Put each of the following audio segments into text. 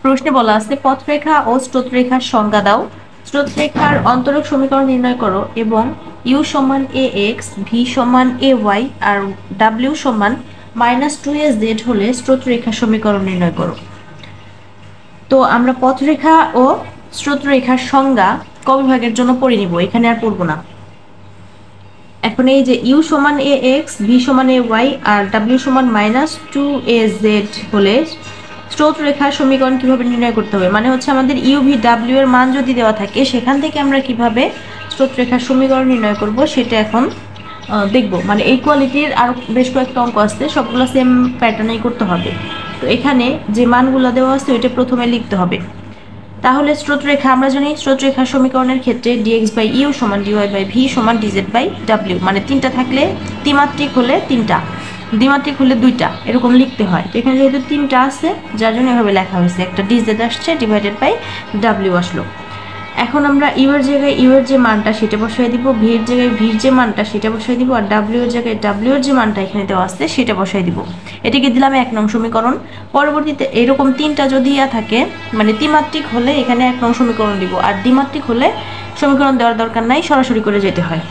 প্রশ্নে বলা আছে পথরেখা ও স্রোতরেখার সংজ্ঞা দাও। স্রোতরেখার অন্তরক সমীকরণ নির্ণয় করো এবং ইউ সমান এ এক্স, ভি সমান এ ওয়াই আর ডাব্লিউ সমান -2az হলে স্রোতরেখার সমীকরণ নির্ণয় করো। তো আমরা পথরেখা ও স্রোতরেখার সংজ্ঞা ক বিভাগের জন্য পড়ে নিব, এখানে আর পড়বো না। এখন এই যে ইউ সমান এ এক্স, ভি সমান এ ওয়াই আর ডাব্লিউ সমান -2az হলে স্রোতরেখার সমীকরণ কিভাবে নির্ণয় করতে হবে, মানে হচ্ছে আমাদের ইউ ভি ডাব্লিউ এর মান যদি দেওয়া থাকে সেখান থেকে আমরা কিভাবে স্রোতরেখার সমীকরণ নির্ণয় করব সেটা এখন দেখব। মানে এই কোয়ালিটির আর বেশ কয়েকটা অঙ্ক আছে, সবগুলো সেম প্যাটার্নেই করতে হবে। তো এখানে যে মানগুলো দেওয়া আছে ওইটা প্রথমে লিখতে হবে। তাহলে স্রোতরেখা আমরা জানি স্রোতরেখার সমীকরণের ক্ষেত্রে dx বাই ইউ সমান dy বাই ভি সমান dz বাই ডাব্লিউ, মানে তিনটা থাকলে ত্রিমাত্রিক হলে তিনটা, দ্বিমাত্রিক হলে দুইটা, এরকম লিখতে হয়। তো এখানে যেহেতু তিনটা আছে যার জন্য এভাবে লেখা হয়েছে, একটা dz আসছে ডিভাইডেড বাই ডাব্লিউ আসলো। এখন আমরা ইউ এর জায়গায় ইউ এর যে মানটা সেটা বসাই দিব, ভি এর জায়গায় ভির যে মানটা সেটা বসাই দিব, আর ডাব্লিউ এর জায়গায় ডাব্লিউ এর যে মানটা এখানে দেওয়া আছে সেটা বসাই দিব। এটাকে দিলাম 1 নং সমীকরণ। পরবর্তীতে এরকম তিনটা যদি থাকে, মানে ত্রিমাত্রিক হলে এখানে 1 নং সমীকরণ দিব, আর দ্বিমাত্রিক হলে সমীকরণ দেওয়ার দরকার নাই, সরাসরি করে যেতে হয়।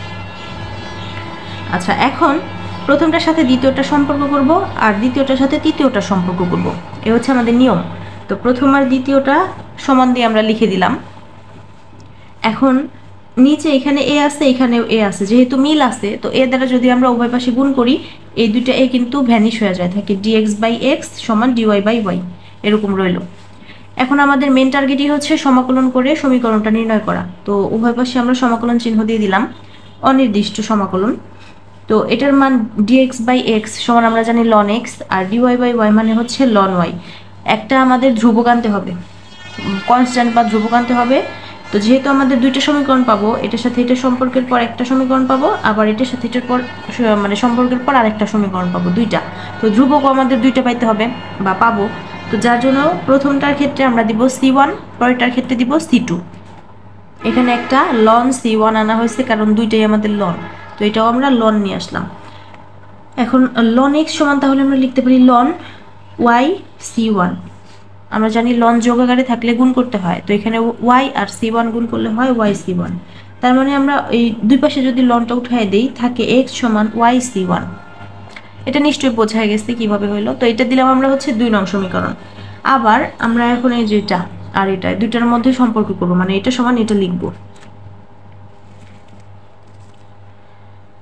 আচ্ছা, এখন প্রথমটার সাথে দ্বিতীয়টা সম্পর্ক করব আর দ্বিতীয়টার সাথে তৃতীয়টা সম্পর্ক করব, এ হচ্ছে আমাদের নিয়ম। তো প্রথম আর দ্বিতীয়টা সমান দিয়ে আমরা লিখে দিলাম। এখন নিচে এখানে এ আছে এখানেও এ আছে, যেহেতু মিল আছে তো এ দ্বারা যদি আমরা উভয় পাশে গুণ করি এই দুইটা এ কিন্তু ভ্যানিশ হয়ে যায়, থাকে dx বাই এক্স সমান dy বাই ওয়াই, এরকম রইল। এখন আমাদের মেন টার্গেটই হচ্ছে সমাকলন করে সমীকরণটা নির্ণয় করা। তো উভয় পাশে আমরা সমাকলন চিহ্ন দিয়ে দিলাম, অনির্দিষ্ট সমাকলন। তো এটার মান dx বাই এক্স সমান আমরা জানি ln x, আর dy বাই ওয়াই মানে হচ্ছে ln y। একটা আমাদের ধ্রুবক আনতে হবে, কনস্ট্যান্ট বা ধ্রুবক আনতে হবে। তো যেহেতু আমাদের দুইটা সমীকরণ পাবো, এটার সাথে এটা সম্পর্কের পর একটা সমীকরণ পাবো, আবার এটার সাথে এটার পর মানে সম্পর্কের পর আরেকটা সমীকরণ পাবো, দুইটা। তো ধ্রুবকও আমাদের দুইটা পাইতে হবে বা পাবো। তো যার জন্য প্রথমটার ক্ষেত্রে আমরা দিব c1, পরেরটার ক্ষেত্রে দিব c2। এখানে একটা ln c1 আনা হয়েছে কারণ দুইটাই আমাদের ln, তো এটাও আমরা ln নিয়ে আসলাম। এখন ln x সমান তাহলে আমরা লিখতে পারি ln y c1। আমরা জানি লন যোগ আকারে থাকলে গুণ করতে হয়, তো এখানে y আর c1 গুণ করলে হয় y c1। তার মানে আমরা এই দুই পাশে যদি লনটা উঠায় দেই থাকে x সমান y c1। এটা নিশ্চয়ই বোঝা গেছে কিভাবে হলো। তো এটা দিলাম আমরা হচ্ছে 2 নং সমীকরণ। আবার আমরা এখন এই যেটা আর এটা দুইটার মধ্যে সম্পর্ক করব, মানে এটা সমান এটা লিখব।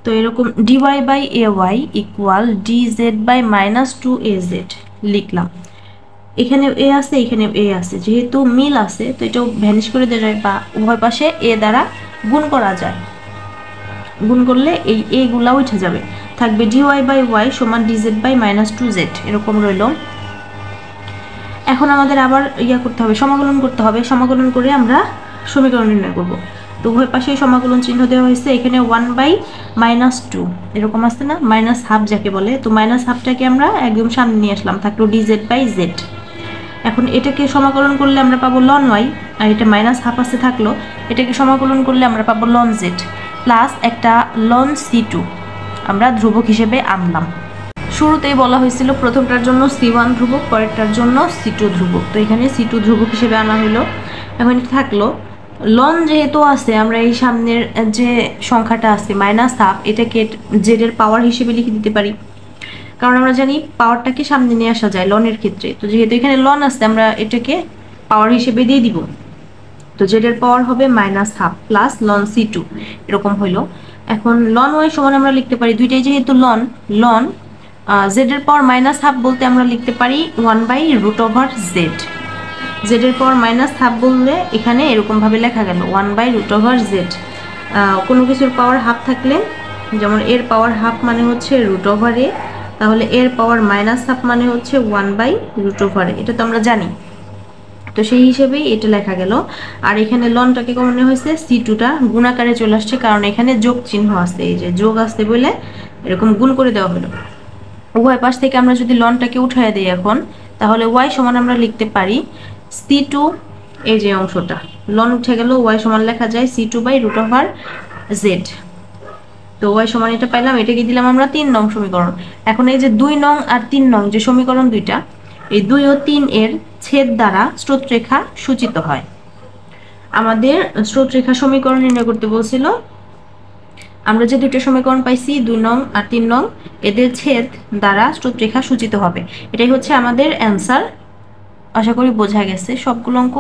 তো এরকম dy by ay equal dz by -2az লিখলাম। এখানে এ আছে এখানে এ আছে, যেহেতু মিল আছে তো এটাও ভ্যানিশ করে দেওয়া যায় বা উভয় পাশে এ দ্বারা গুণ করা যায়। গুণ করলে এই এ গুলা উঠে যাবে, থাকবে dy বাই ওয়াই সমান dz বাই -2z, এরকম রইল। এখন আমাদের আবার করতে হবে, সমাকলন করতে হবে। সমাকলন করে আমরা সমীকরণ নির্ণয় করব। তো উভয় পাশে সমাকলন চিহ্ন দেওয়া হয়েছে, এখানে 1/-2 এরকম আছে না, -হাফ যাকে বলে। তো -হাফটাকে আমরা একদম সামনে নিয়ে আসলাম, থাকলো dz বাই z। এখন এটাকে সমাকলন করলে আমরা পাবো ln y, আর এটা -হাফ আছে থাকলো, এটাকে সমাকলন করলে আমরা পাবো ln z প্লাস একটা ln c2 আমরা ধ্রুবক হিসেবে আনলাম। শুরুতেই বলা হয়েছিল প্রথমটার জন্য c1 ধ্রুবক, পরেরটার জন্য c2 ধ্রুবক। তো এখানে c2 ধ্রুবক হিসেবে আনা হলো। এখন থাকলো ln যেহেতু আছে আমরা এই সামনের যে সংখ্যাটা আছে -হাফ, এটাকে z এর পাওয়ার হিসেবে লিখে দিতে পারি, কারণ আমরা জানি পাওয়ারটাকে সামনে নিয়ে আসা যায় লনের ক্ষেত্রে। তো যেহেতু এখানে লন আছে আমরা এটাকে পাওয়ার হিসেবে দিয়ে দিব। তো z এর পাওয়ার হবে -হাফ প্লাস ln c2, এরকম হইলো। এখন ln y সমান আমরা লিখতে পারি, দুইটাই যেহেতু ln z এর পাওয়ার -হাফ বলতে আমরা লিখতে পারি 1/√z। z এর পাওয়ার -হাফ বললে এখানে এরকম ভাবে লেখা গেল 1/√z। কোনো কিছুর পাওয়ার হাফ থাকলে, যেমন এর পাওয়ার হাফ মানে হচ্ছে √a, তাহলে এর পাওয়ার -হাফ মানে হচ্ছে 1/√a, এটা তো আমরা জানি। তো সেই হিসেবেই এটা লেখা গেল। আর এখানে লনটাকে কমনে হয়েছে, c2টা গুণাকারে চলে আসছে কারণ এখানে যোগ চিহ্ন আছে, এই যে যোগ আছে বলে এরকম গুণ করে দেওয়া হলো। উভয় পাশ থেকে আমরা যদি লনটাকে উঠায় দিই এখন, তাহলে y সমান আমরা লিখতে পারি c2, এই যে অংশটা লন উঠে গেল, y সমান লেখা যায় c2/√z। তো y সমান এটা পাইলাম, এটাকে দিলাম আমরা 3 নং সমীকরণ। এখন এই যে 2 নং আর 3 নং যে সমীকরণ দুইটা, এই 2 ও 3 এর ছেদ দ্বারা স্রোতরেখা সূচিত হয়। আমাদের স্রোতরেখা সমীকরণ নির্ণয় করতে বলছিল। আমরা যে দুটো সমীকরণ পাইছি 2 নং আর 3 নং, এদের ছেদ দ্বারা স্রোতরেখা সূচিত হবে। এটাই হচ্ছে আমাদের অ্যান্সার। আশা করি বোঝা গেছে। সবগুলো অঙ্ক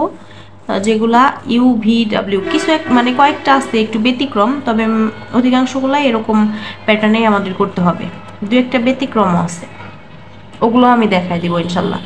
যেগুলা ইউ ভি ডাব্লিউ কিছু মানে কয়েকটা আছে একটু ব্যতিক্রম, তবে অধিকাংশগুলাই এরকম প্যাটার্নেই আমাদের করতে হবে। দু একটা ব্যতিক্রমও আছে, ওগুলো আমি দেখাই দিব ইনশাল্লাহ।